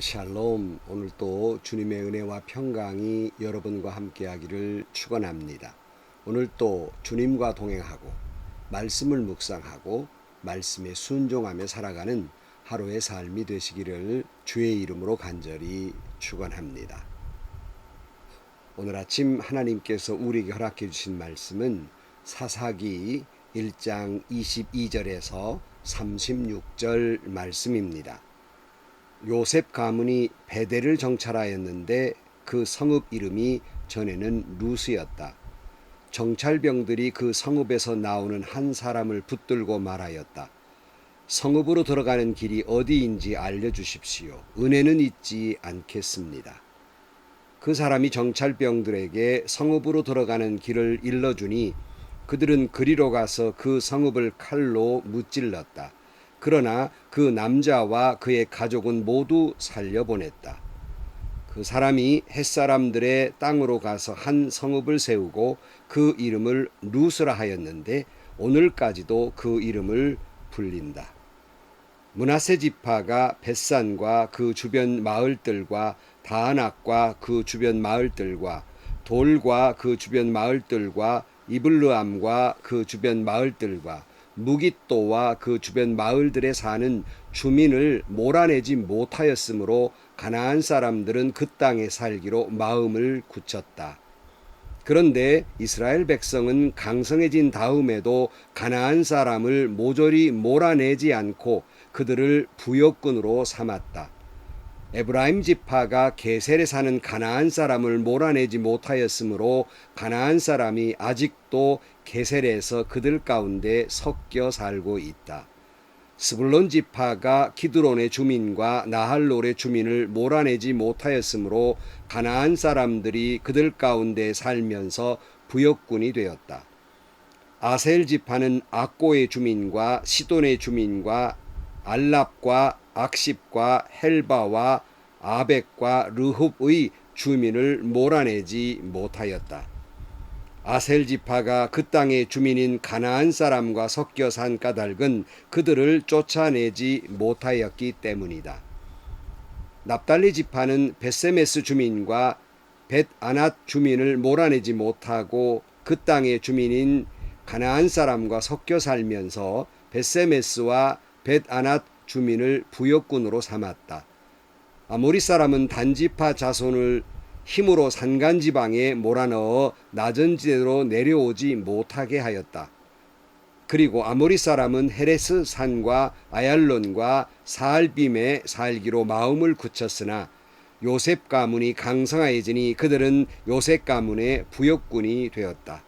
샬롬. 오늘 또 주님의 은혜와 평강이 여러분과 함께하기를 축원합니다. 오늘 또 주님과 동행하고 말씀을 묵상하고 말씀에 순종하며 살아가는 하루의 삶이 되시기를 주의 이름으로 간절히 축원합니다. 오늘 아침 하나님께서 우리에게 허락해 주신 말씀은 사사기 1장 22절에서 36절 말씀입니다. 요셉 가문이 베델을 정찰하였는데 그 성읍 이름이 전에는 루스였다. 정찰병들이 그 성읍에서 나오는 한 사람을 붙들고 말하였다. 성읍으로 들어가는 길이 어디인지 알려주십시오. 은혜는 잊지 않겠습니다. 그 사람이 정찰병들에게 성읍으로 들어가는 길을 일러주니 그들은 그리로 가서 그 성읍을 칼로 무찔렀다. 그러나 그 남자와 그의 가족은 모두 살려보냈다. 그 사람이 햇사람들의 땅으로 가서 한 성읍을 세우고 그 이름을 루스라 하였는데 오늘까지도 그 이름을 불린다. 므낫세 지파가 벳산과 그 주변 마을들과 다안악과 그 주변 마을들과 돌과 그 주변 마을들과 이블르암과 그 주변 마을들과 무깃도와 그 주변 마을들에 사는 주민을 몰아내지 못하였으므로 가나안 사람들은 그 땅에 살기로 마음을 굳혔다. 그런데 이스라엘 백성은 강성해진 다음에도 가나안 사람을 모조리 몰아내지 않고 그들을 부역군으로 삼았다. 에브라임 지파가 게셀에 사는 가나안 사람을 몰아내지 못하였으므로 가나안 사람이 아직도 게셀에서 그들 가운데 섞여 살고 있다. 스불론 지파가 기드론의 주민과 나할롤의 주민을 몰아내지 못하였으므로 가나안 사람들이 그들 가운데 살면서 부역군이 되었다. 아셀 지파는 악고의 주민과 시돈의 주민과 알랍과 악십과 헬바와 아벡과 르흡의 주민을 몰아내지 못하였다. 아셀 지파가 그 땅의 주민인 가나안 사람과 섞여 산 까닭은 그들을 쫓아내지 못하였기 때문이다. 납달리 지파는 벳세메스 주민과 벳아낫 주민을 몰아내지 못하고 그 땅의 주민인 가나안 사람과 섞여 살면서 벳세메스와 벳아낫 주민을 부역군으로 삼았다. 아모리 사람은 단지파 자손을 힘으로 산간지방에 몰아넣어 낮은 지대로 내려오지 못하게 하였다. 그리고 아모리 사람은 헤레스 산과 아얄론과 사알빔에 살기로 마음을 굳혔으나 요셉 가문이 강성하여지니 그들은 요셉 가문의 부역군이 되었다.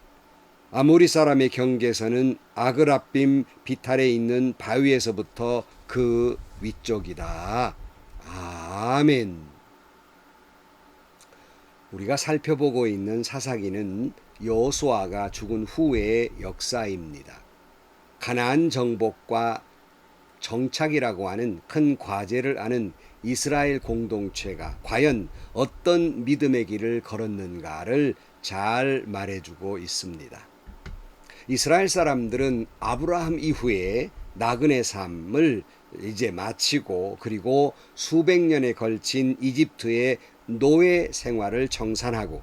아모리 사람의 경계선은 아그라빔 비탈에 있는 바위에서부터 그 위쪽이다. 아멘. 우리가 살펴보고 있는 사사기는 여호수아가 죽은 후의 역사입니다. 가나안 정복과 정착이라고 하는 큰 과제를 아는 이스라엘 공동체가 과연 어떤 믿음의 길을 걸었는가를 잘 말해주고 있습니다. 이스라엘 사람들은 아브라함 이후에 나그네 삶을 이제 마치고 그리고 수백 년에 걸친 이집트의 노예 생활을 청산하고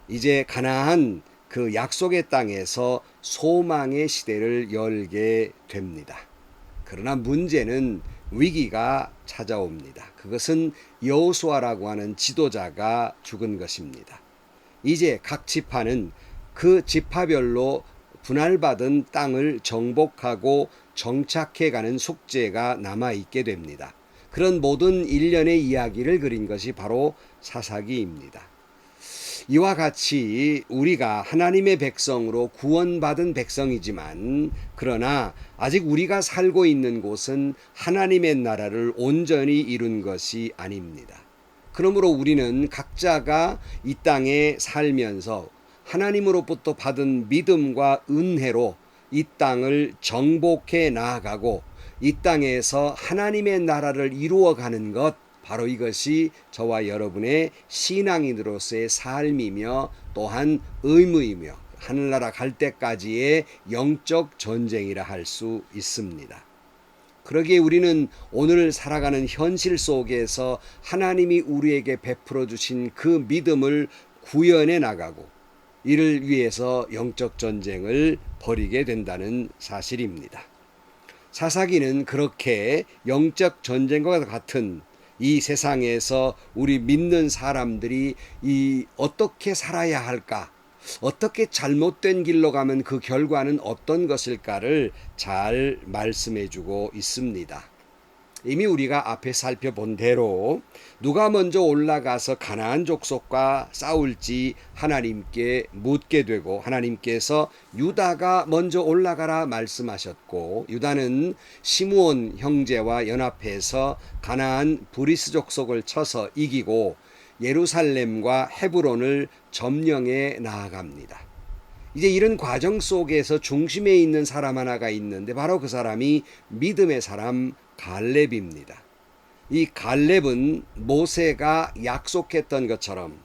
이제 가나안 그 약속의 땅에서 소망의 시대를 열게 됩니다. 그러나 문제는 위기가 찾아옵니다. 그것은 여호수아라고 하는 지도자가 죽은 것입니다. 이제 각 지파는 그 지파별로 분할받은 땅을 정복하고 정착해가는 숙제가 남아있게 됩니다. 그런 모든 일련의 이야기를 그린 것이 바로 사사기입니다. 이와 같이 우리가 하나님의 백성으로 구원받은 백성이지만 그러나 아직 우리가 살고 있는 곳은 하나님의 나라를 온전히 이룬 것이 아닙니다. 그러므로 우리는 각자가 이 땅에 살면서 하나님으로부터 받은 믿음과 은혜로 이 땅을 정복해 나아가고 이 땅에서 하나님의 나라를 이루어가는 것, 바로 이것이 저와 여러분의 신앙인으로서의 삶이며 또한 의무이며 하늘나라 갈 때까지의 영적 전쟁이라 할 수 있습니다. 그러기에 우리는 오늘 살아가는 현실 속에서 하나님이 우리에게 베풀어 주신 그 믿음을 구현해 나가고 이를 위해서 영적 전쟁을 벌이게 된다는 사실입니다. 사사기는 그렇게 영적 전쟁과 같은 이 세상에서 우리 믿는 사람들이 어떻게 살아야 할까? 어떻게 잘못된 길로 가면 그 결과는 어떤 것일까를 잘 말씀해 주고 있습니다. 이미 우리가 앞에 살펴본 대로 누가 먼저 올라가서 가나안 족속과 싸울지 하나님께 묻게 되고 하나님께서 유다가 먼저 올라가라 말씀하셨고 유다는 시므온 형제와 연합해서 가나안 브리스 족속을 쳐서 이기고 예루살렘과 헤브론을 점령해 나아갑니다. 이제 이런 과정 속에서 중심에 있는 사람 하나가 있는데 바로 그 사람이 믿음의 사람 갈렙입니다. 이 갈렙은 모세가 약속했던 것처럼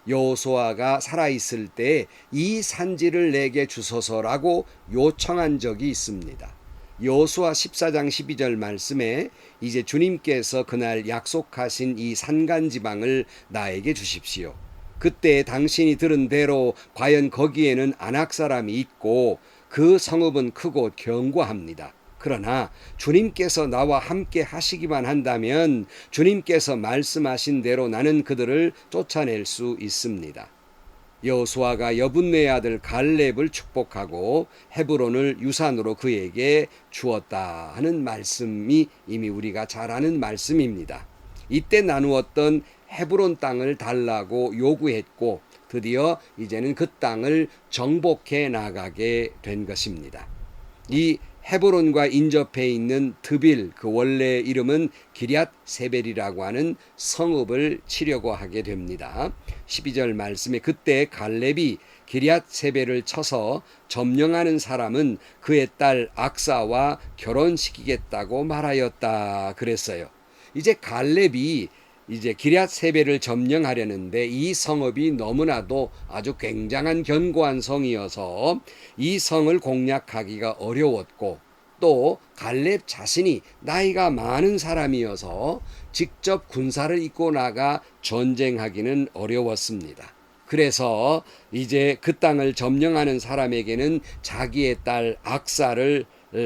여호수아가 살아있을 때 이 산지를 내게 주소서라고 요청한 적이 있습니다. 여호수아 14장 12절 말씀에 이제 주님께서 그날 약속하신 이 산간지방을 나에게 주십시오. 그때 당신이 들은 대로 과연 거기에는 아낙 사람이 있고 그 성읍은 크고 견고합니다. 그러나 주님께서 나와 함께 하시기만 한다면 주님께서 말씀하신 대로 나는 그들을 쫓아낼 수 있습니다. 여호수아가 여분네의 아들 갈렙을 축복하고 헤브론을 유산으로 그에게 주었다 하는 말씀이 이미 우리가 잘 아는 말씀입니다. 이때 나누었던 헤브론 땅을 달라고 요구했고 드디어 이제는 그 땅을 정복해 나가게 된 것입니다. 이 헤브론과 인접해 있는 드빌, 그 원래 이름은 기럇 세벨이라고 하는 성읍을 치려고 하게 됩니다. 12절 말씀에 그때 갈렙이 기럇 세벨을 쳐서 점령하는 사람은 그의 딸 악사와 결혼시키겠다고 말하였다 그랬어요. 이제 갈렙이 이제 기럇 세벨을 점령하려는데 이 성읍이 너무나도 아주 굉장한 견고한 성이어서 이 성을 공략하기가 어려웠고 또 갈렙 자신이 나이가 많은 사람이어서 직접 군사를 이끌고 나가 전쟁하기는 어려웠습니다. 그래서 이제 그 땅을 점령하는 사람에게는 자기의 딸 악사를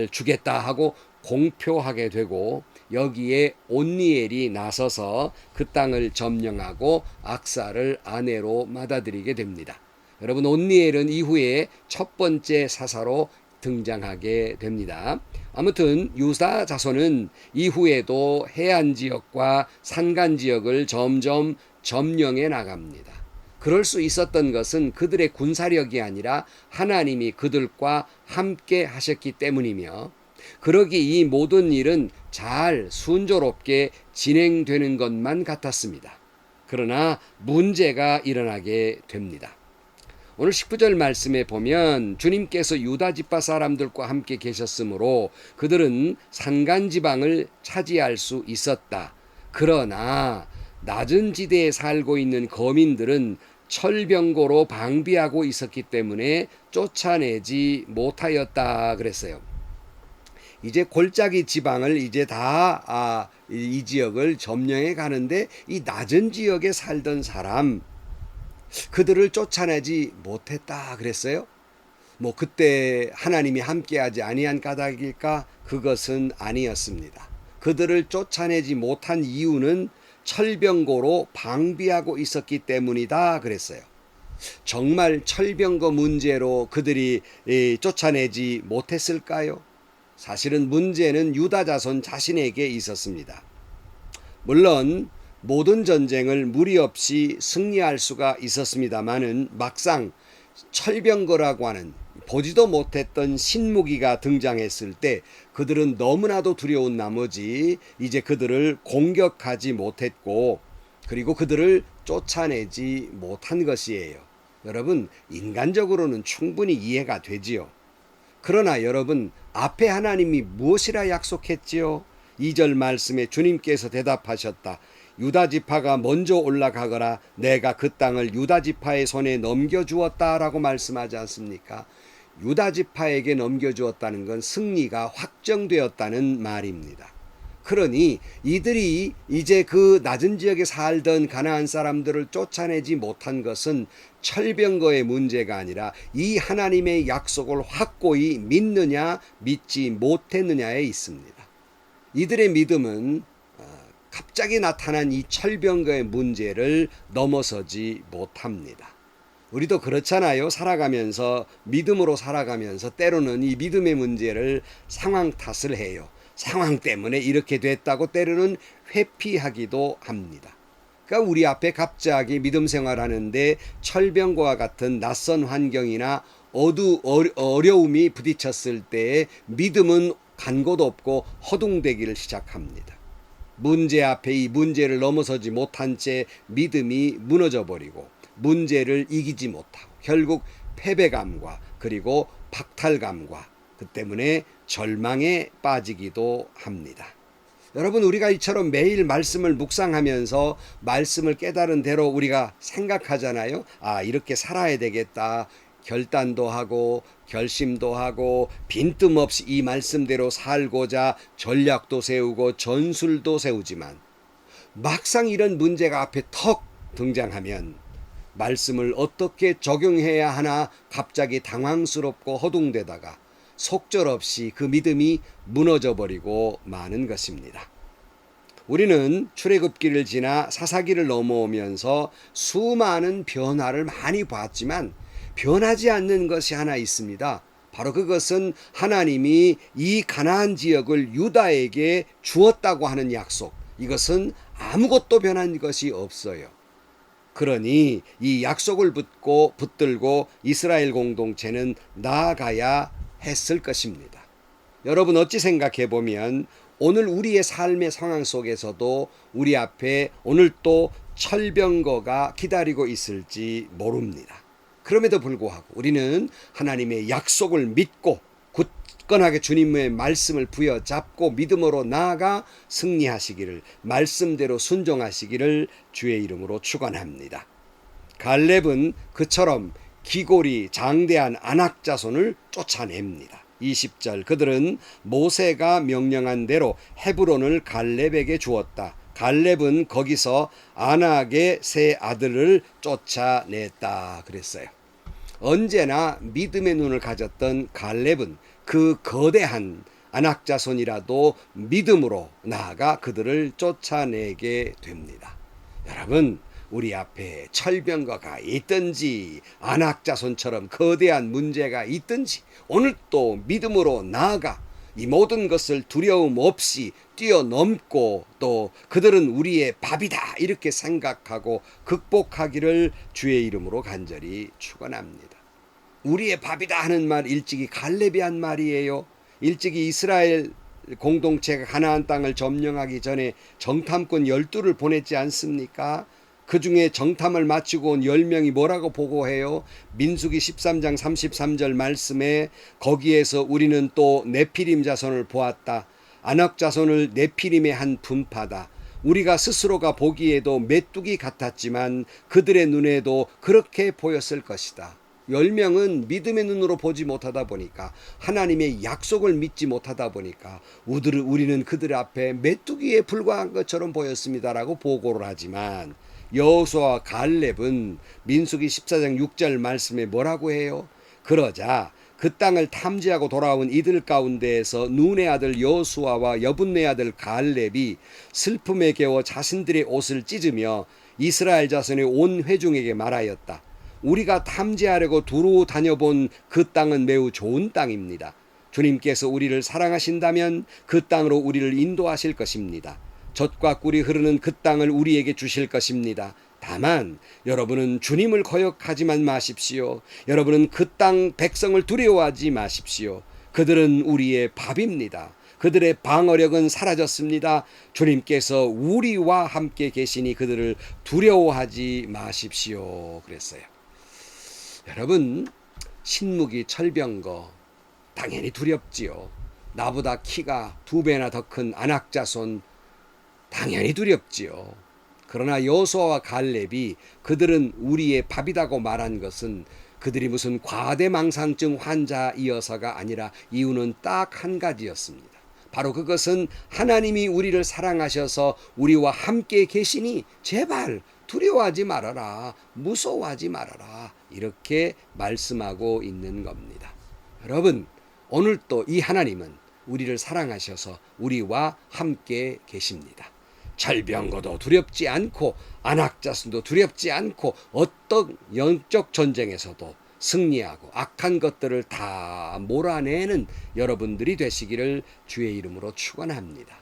주겠다 하고 공표하게 되고 여기에 온니엘이 나서서 그 땅을 점령하고 악사를 아내로 받아들이게 됩니다. 여러분 온니엘은 이후에 첫 번째 사사로 등장하게 됩니다. 아무튼 유다 자손은 이후에도 해안 지역과 산간 지역을 점점 점령해 나갑니다. 그럴 수 있었던 것은 그들의 군사력이 아니라 하나님이 그들과 함께 하셨기 때문이며 그러기 이 모든 일은 잘 순조롭게 진행되는 것만 같았습니다. 그러나 문제가 일어나게 됩니다. 오늘 19절 말씀에 보면 주님께서 유다 지파 사람들과 함께 계셨으므로 그들은 산간지방을 차지할 수 있었다. 그러나 낮은 지대에 살고 있는 거민들은 철병고로 방비하고 있었기 때문에 쫓아내지 못하였다 그랬어요. 이제 골짜기 지방을 이제 다 이 지역을 점령해 가는데 이 낮은 지역에 살던 사람 그들을 쫓아내지 못했다 그랬어요. 뭐 그때 하나님이 함께하지 아니한 까닭일까? 그것은 아니었습니다. 그들을 쫓아내지 못한 이유는 철병고로 방비하고 있었기 때문이다 그랬어요. 정말 철병고 문제로 그들이 쫓아내지 못했을까요? 사실은 문제는 유다 자손 자신에게 있었습니다. 물론 모든 전쟁을 무리 없이 승리할 수가 있었습니다마는 막상 철병거라고 하는 보지도 못했던 신무기가 등장했을 때 그들은 너무나도 두려운 나머지 이제 그들을 공격하지 못했고 그리고 그들을 쫓아내지 못한 것이에요. 여러분 인간적으로는 충분히 이해가 되지요. 그러나 여러분 앞에 하나님이 무엇이라 약속했지요? 2절 말씀에 주님께서 대답하셨다. 유다 지파가 먼저 올라가거라 내가 그 땅을 유다 지파의 손에 넘겨주었다라고 말씀하지 않습니까? 유다 지파에게 넘겨주었다는 건 승리가 확정되었다는 말입니다. 그러니 이들이 이제 그 낮은 지역에 살던 가나안 사람들을 쫓아내지 못한 것은 철병거의 문제가 아니라 이 하나님의 약속을 확고히 믿느냐 믿지 못했느냐에 있습니다. 이들의 믿음은 갑자기 나타난 이 철병거의 문제를 넘어서지 못합니다. 우리도 그렇잖아요. 살아가면서 믿음으로 살아가면서 때로는 이 믿음의 문제를 상황 탓을 해요. 상황 때문에 이렇게 됐다고 때로는 회피하기도 합니다. 그러니까 우리 앞에 갑자기 믿음 생활하는데 철병과 같은 낯선 환경이나 어려움이 부딪혔을 때 믿음은 간 곳 없고 허둥대기를 시작합니다. 문제 앞에 이 문제를 넘어서지 못한 채 믿음이 무너져 버리고 문제를 이기지 못하고 결국 패배감과 그리고 박탈감과 그 때문에 절망에 빠지기도 합니다. 여러분, 우리가 이처럼 매일 말씀을 묵상하면서 말씀을 깨달은 대로 우리가 생각하잖아요. 아, 이렇게 살아야 되겠다. 결단도 하고 결심도 하고 빈틈없이 이 말씀대로 살고자 전략도 세우고 전술도 세우지만 막상 이런 문제가 앞에 턱 등장하면 말씀을 어떻게 적용해야 하나 갑자기 당황스럽고 허둥대다가 속절없이 그 믿음이 무너져 버리고 마는 것입니다. 우리는 출애굽기를 지나 사사기를 넘어오면서 수많은 변화를 많이 봤지만 변하지 않는 것이 하나 있습니다. 바로 그것은 하나님이 이 가나안 지역을 유다에게 주었다고 하는 약속. 이것은 아무것도 변한 것이 없어요. 그러니 이 약속을 붙들고 이스라엘 공동체는 나아가야 했을 것입니다. 여러분, 어찌 생각해 보면 오늘 우리의 삶의 상황 속에서도 우리 앞에 오늘 또 철병거가 기다리고 있을지 모릅니다. 그럼에도 불구하고 우리는 하나님의 약속을 믿고 굳건하게 주님의 말씀을 부여잡고 믿음으로 나아가 승리하시기를, 말씀대로 순종하시기를 주의 이름으로 축원합니다. 갈렙은 그처럼 기골이 장대한 아낙 자손을 쫓아냅니다. 20절, 그들은 모세가 명령한 대로 헤브론을 갈렙에게 주었다. 갈렙은 거기서 아낙의 세 아들을 쫓아냈다 그랬어요. 언제나 믿음의 눈을 가졌던 갈렙은 그 거대한 아낙 자손이라도 믿음으로 나아가 그들을 쫓아내게 됩니다. 여러분, 우리 앞에 철병거가 있든지 아낙 자손처럼 거대한 문제가 있든지 오늘 또 믿음으로 나아가 이 모든 것을 두려움 없이 뛰어넘고 또 그들은 우리의 밥이다 이렇게 생각하고 극복하기를 주의 이름으로 간절히 축원합니다. 우리의 밥이다 하는 말 일찍이 갈렙이 한 말이에요. 일찍이 이스라엘 공동체가 가나안 땅을 점령하기 전에 정탐꾼 12를 보냈지 않습니까? 그 중에 정탐을 마치고 온 10명이 뭐라고 보고해요? 민수기 13장 33절 말씀에 거기에서 우리는 또 네피림 자손을 보았다. 아낙 자손을 네피림의 한 분파다. 우리가 스스로가 보기에도 메뚜기 같았지만 그들의 눈에도 그렇게 보였을 것이다. 10명은 믿음의 눈으로 보지 못하다 보니까 하나님의 약속을 믿지 못하다 보니까 우리는 그들 앞에 메뚜기에 불과한 것처럼 보였습니다라고 보고를 하지만 여호수아와 갈렙은 민수기 14장 6절 말씀에 뭐라고 해요? 그러자 그 땅을 탐지하고 돌아온 이들 가운데에서 눈의 아들 여호수아와 여분네 아들 갈렙이 슬픔에 겨워 자신들의 옷을 찢으며 이스라엘 자손의 온 회중에게 말하였다. 우리가 탐지하려고 두루 다녀본 그 땅은 매우 좋은 땅입니다. 주님께서 우리를 사랑하신다면 그 땅으로 우리를 인도하실 것입니다. 젖과 꿀이 흐르는 그 땅을 우리에게 주실 것입니다. 다만 여러분은 주님을 거역하지만 마십시오. 여러분은 그 땅 백성을 두려워하지 마십시오. 그들은 우리의 밥입니다. 그들의 방어력은 사라졌습니다. 주님께서 우리와 함께 계시니 그들을 두려워하지 마십시오. 그랬어요. 여러분, 신무기 철병거 당연히 두렵지요. 나보다 키가 2배나 더 큰 아낙 자손 당연히 두렵지요. 그러나 여호수아와 갈렙이 그들은 우리의 밥이라고 말한 것은 그들이 무슨 과대망상증 환자이어서가 아니라 이유는 딱 한 가지였습니다. 바로 그것은 하나님이 우리를 사랑하셔서 우리와 함께 계시니 제발 두려워하지 말아라, 무서워하지 말아라, 이렇게 말씀하고 있는 겁니다. 여러분, 오늘 또 이 하나님은 우리를 사랑하셔서 우리와 함께 계십니다. 철병거도 두렵지 않고 안악자손도 두렵지 않고 어떤 영적 전쟁에서도 승리하고 악한 것들을 다 몰아내는 여러분들이 되시기를 주의 이름으로 축원합니다.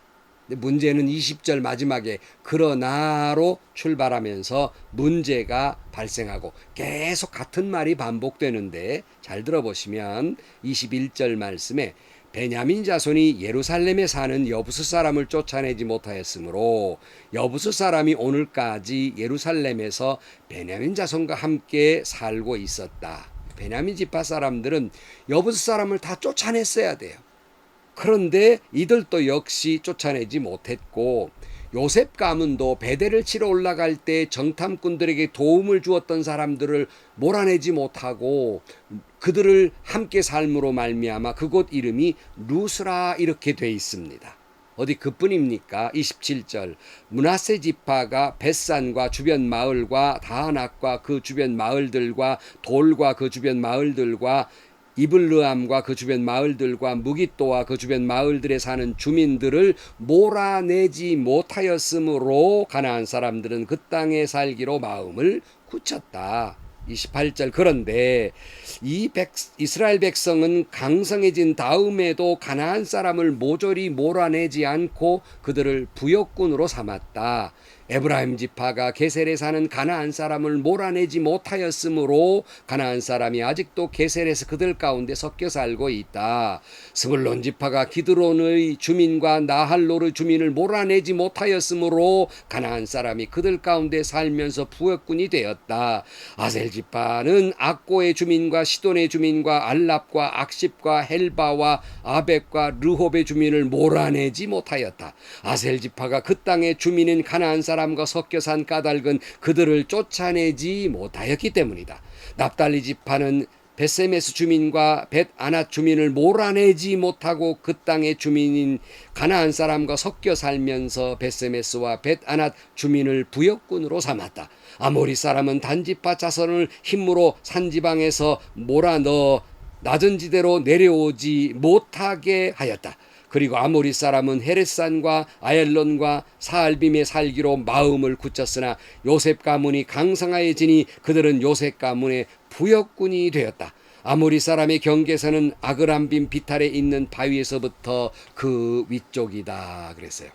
근데 문제는 20절 마지막에 그러나로 출발하면서 문제가 발생하고 계속 같은 말이 반복되는데, 잘 들어보시면 21절 말씀에 베냐민 자손이 예루살렘에 사는 여부스 사람을 쫓아내지 못하였으므로 여부스 사람이 오늘까지 예루살렘에서 베냐민 자손과 함께 살고 있었다. 베냐민 지파 사람들은 여부스 사람을 다 쫓아냈어야 돼요. 그런데 이들도 역시 쫓아내지 못했고, 요셉 가문도 베델을 치러 올라갈 때 정탐꾼들에게 도움을 주었던 사람들을 몰아내지 못하고 그들을 함께 삶으로 말미암아 그곳 이름이 루스라 이렇게 돼 있습니다. 어디 그뿐입니까? 27절 므낫세 지파가 벳산과 주변 마을과 다낙과 그 주변 마을들과 돌과 그 주변 마을들과 이블르암과 그 주변 마을들과 무깃도와 그 주변 마을들에 사는 주민들을 몰아내지 못하였으므로 가나안 사람들은 그 땅에 살기로 마음을 굳혔다. 28절 그런데 이스라엘 백성은 강성해진 다음에도 가나안 사람을 모조리 몰아내지 않고 그들을 부역군으로 삼았다. 에브라임 지파가 게셀에 사는 가나안 사람을 몰아내지 못하였으므로 가나안 사람이 아직도 게셀에서 그들 가운데 섞여 살고 있다. 스불론 지파가 기드론의 주민과 나할로르 주민을 몰아내지 못하였으므로 가나안 사람이 그들 가운데 살면서 부역군이 되었다. 아셀 지파는 악고의 주민과 시돈의 주민과 알랍과 악십과 헬바와 아벡과 르홉의 주민을 몰아내지 못하였다. 아셀 지파가 그 땅의 주민인 가나안 사람과 섞여 산 까닭은 그들을 쫓아내지 못하였기 때문이다. 납달리 지파는 벳세메스 주민과 벳아낫 주민을 몰아내지 못하고 그 땅의 주민인 가나안 사람과 섞여 살면서 벳세메스와 벳아낫 주민을 부역군으로 삼았다. 아모리 사람은 단지파 자손을 힘으로 산지방에서 몰아넣어 낮은 지대로 내려오지 못하게 하였다. 그리고 아모리 사람은 헤레산과 아엘론과 사알빔에 살기로 마음을 굳혔으나 요셉 가문이 강성하여지니 그들은 요셉 가문의 부역군이 되었다. 아모리 사람의 경계선은 아그람빔 비탈에 있는 바위에서부터 그 위쪽이다 그랬어요.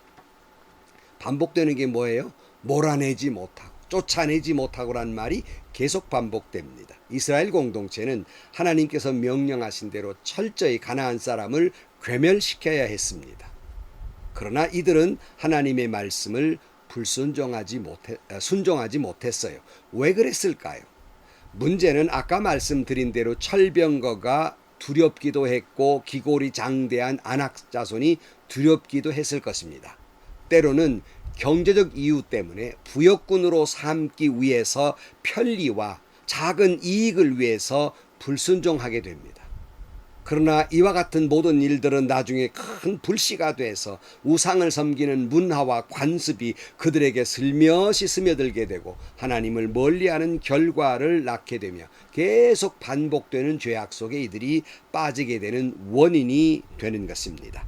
반복되는 게 뭐예요? 몰아내지 못하고 쫓아내지 못하고란 말이 계속 반복됩니다. 이스라엘 공동체는 하나님께서 명령하신 대로 철저히 가나안 사람을 괴멸시켜야 했습니다. 그러나 이들은 하나님의 말씀을 순종하지 못했어요. 왜 그랬을까요? 문제는 아까 말씀드린 대로 철병거가 두렵기도 했고 기골이 장대한 아낙 자손이 두렵기도 했을 것입니다. 때로는 경제적 이유 때문에 부역군으로 삼기 위해서 편리와 작은 이익을 위해서 불순종하게 됩니다. 그러나 이와 같은 모든 일들은 나중에 큰 불씨가 돼서 우상을 섬기는 문화와 관습이 그들에게 슬며시 스며들게 되고 하나님을 멀리하는 결과를 낳게 되며 계속 반복되는 죄악 속에 이들이 빠지게 되는 원인이 되는 것입니다.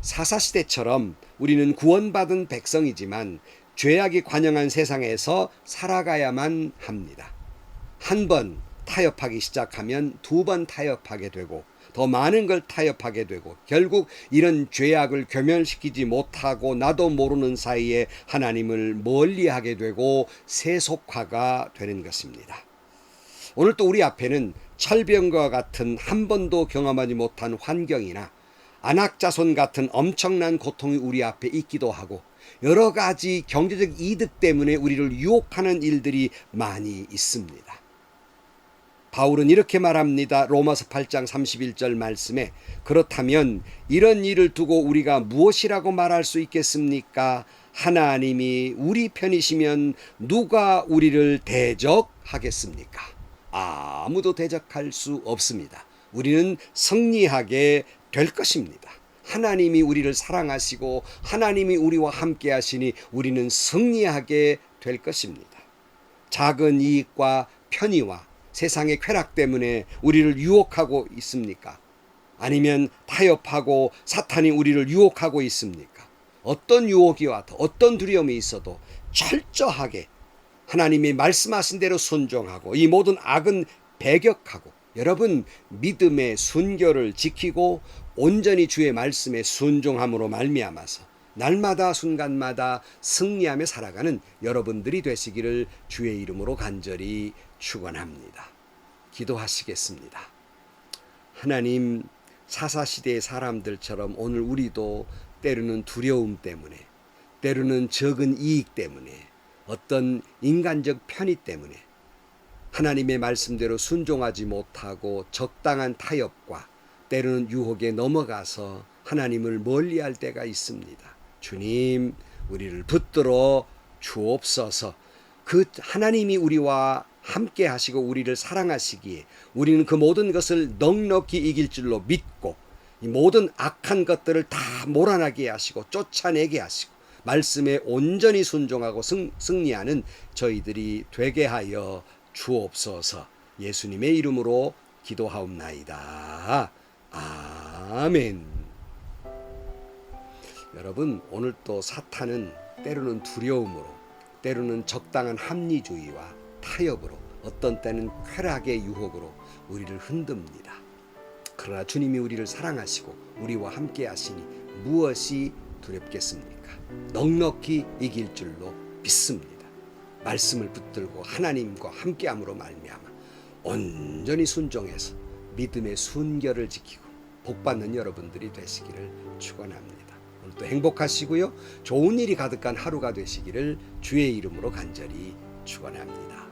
사사시대처럼 우리는 구원받은 백성이지만 죄악이 관영한 세상에서 살아가야만 합니다. 한 번 타협하기 시작하면 두 번 타협하게 되고 더 많은 걸 타협하게 되고 결국 이런 죄악을 괴멸시키지 못하고 나도 모르는 사이에 하나님을 멀리하게 되고 세속화가 되는 것입니다. 오늘 또 우리 앞에는 철병과 같은 한 번도 경험하지 못한 환경이나 안악자손 같은 엄청난 고통이 우리 앞에 있기도 하고 여러 가지 경제적 이득 때문에 우리를 유혹하는 일들이 많이 있습니다. 바울은 이렇게 말합니다. 로마서 8장 31절 말씀에 그렇다면 이런 일을 두고 우리가 무엇이라고 말할 수 있겠습니까? 하나님이 우리 편이시면 누가 우리를 대적하겠습니까? 아무도 대적할 수 없습니다. 우리는 승리하게 될 것입니다. 하나님이 우리를 사랑하시고 하나님이 우리와 함께 하시니 우리는 승리하게 될 것입니다. 작은 이익과 편의와 세상의 쾌락 때문에 우리를 유혹하고 있습니까? 아니면 타협하고 사탄이 우리를 유혹하고 있습니까? 어떤 유혹이 와도 어떤 두려움이 있어도 철저하게 하나님이 말씀하신 대로 순종하고 이 모든 악은 배격하고 여러분 믿음의 순결을 지키고 온전히 주의 말씀에 순종함으로 말미암아서 날마다 순간마다 승리하며 살아가는 여러분들이 되시기를 주의 이름으로 간절히 축원합니다. 기도하시겠습니다. 하나님, 사사시대의 사람들처럼 오늘 우리도 때로는 두려움 때문에 때로는 적은 이익 때문에 어떤 인간적 편의 때문에 하나님의 말씀대로 순종하지 못하고 적당한 타협과 때로는 유혹에 넘어가서 하나님을 멀리할 때가 있습니다. 주님, 우리를 붙들어 주옵소서. 그 하나님이 우리와 함께 하시고 우리를 사랑하시기에 우리는 그 모든 것을 넉넉히 이길 줄로 믿고 이 모든 악한 것들을 다 몰아나게 하시고 쫓아내게 하시고 말씀에 온전히 순종하고 승리하는 저희들이 되게 하여 주옵소서. 예수님의 이름으로 기도하옵나이다. 아멘. 여러분, 오늘 또 사탄은 때로는 두려움으로 때로는 적당한 합리주의와 타협으로 어떤 때는 쾌락의 유혹으로 우리를 흔듭니다. 그러나 주님이 우리를 사랑하시고 우리와 함께 하시니 무엇이 두렵겠습니까? 넉넉히 이길 줄로 믿습니다. 말씀을 붙들고 하나님과 함께함으로 말미암아 온전히 순종해서 믿음의 순결을 지키고 복받는 여러분들이 되시기를 축원합니다. 오늘도 행복하시고요. 좋은 일이 가득한 하루가 되시기를 주의 이름으로 간절히 축원합니다.